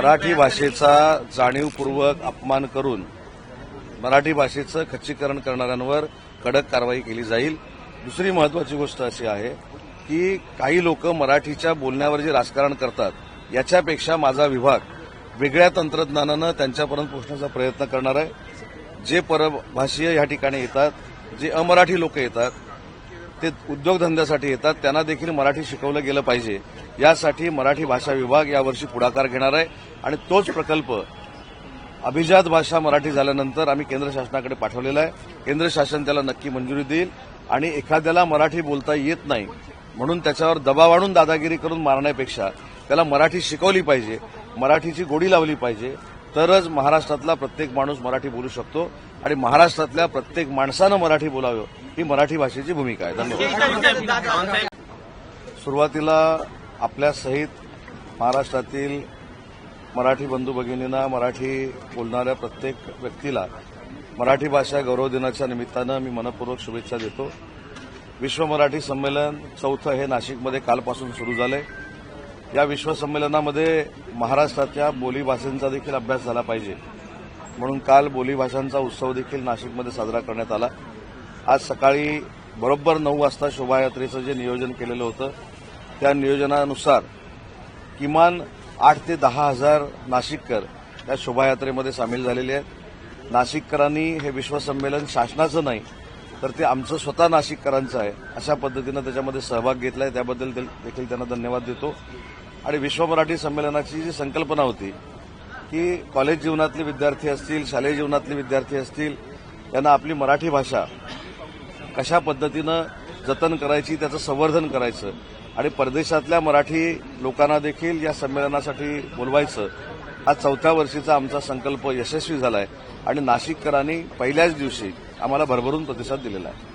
मराठी भाषेचा जाणीवपूर्वक अपमान करून मराठी भाषेचं खच्चीकरण करणाऱ्यांवर कडक कारवाई केली जाईल। दुसरी महत्वाची गोष्ट अशी आहे की काही लोक मराठीच्या बोलण्यावर जे राजकारण करतात याच्यापेक्षा माझा विभाग वेगळ्या तंत्रज्ञानानं त्यांच्यापर्यंत पोहोचण्याचा प्रयत्न करणार आहे। जे परभाषीय या ठिकाणी येतात, जे अमराठी लोक येतात, ते उद्योगधंद्यासाठी येतात, त्यांना देखील मराठी शिकवलं गेलं पाहिजे। यासाठी मराठी भाषा विभाग यावर्षी पुढाकार घेणार आहे आणि तोच प्रकल्प अभिजात भाषा मराठी झाल्यानंतर आम्ही केंद्र शासनाकडे पाठवलेला आहे। केंद्र शासन त्याला नक्की मंजुरी देईल आणि एखाद्याला मराठी बोलता येत नाही म्हणून त्याच्यावर दबाव आणून दादागिरी करून मारण्यापेक्षा त्याला मराठी शिकवली पाहिजे, मराठीची गोडी लावली पाहिजे, तरच महाराष्ट्रातला प्रत्येक माणूस मराठी बोलू शकतो आणि महाराष्ट्रातल्या प्रत्येक माणसानं मराठी बोलावं ही मराठी भाषेची भूमिका आहे। धन्यवाद। सुरुवातीला आपल्या सहित महाराष्ट्रातील मराठी बंधू भगिनींना, मराठी बोलणाऱ्या प्रत्येक व्यक्तीला मराठी भाषा गौरव दिनाच्या निमित्तानं मी मनपूर्वक शुभेच्छा देतो। विश्व मराठी संमेलन 4थं हे नाशिकमध्ये कालपासून सुरू झालंय। या विश्व संमेलनामध्ये महाराष्ट्राच्या बोलीभाषांचा देखील अभ्यास झाला पाहिजे म्हणून काल बोलीभाषांचा उत्सव देखील नाशिकमध्ये साजरा करण्यात आला। आज सकाळी बरोबर 9 वाजता शोभायात्रेचं जे नियोजन केलेलं होतं त्या नियोजनानुसार किमान 8 ते 10 हजार नाशिककर या शोभायात्रेमध्ये सामील झालेले आहेत। नाशिककरांनी हे विश्व संमेलन शासनाचं नाही तर ते आमचं स्वतः नाशिककरांचं आहे अशा पद्धतीनं त्याच्यामध्ये सहभाग घेतलाय, त्याबद्दल देखील त्यांना धन्यवाद देतो। आणि विश्व मराठी संमेलनाची जी संकल्पना होती की कॉलेज जीवनातले विद्यार्थी असतील, शालेय जीवनातले विद्यार्थी असतील, यांना आपली मराठी भाषा कशा पद्धतीनं जतन करायची, त्याचं संवर्धन करायचं आणि परदेशातल्या मराठी लोकांना देखील या संमेलनासाठी बोलवायचं, हा 4थ्या वर्षीचा आमचा संकल्प यशस्वी झालाय आणि नाशिककरांनी पहिल्याच दिवशी आम्हाला भरभरून प्रतिसाद दिलेला आहे।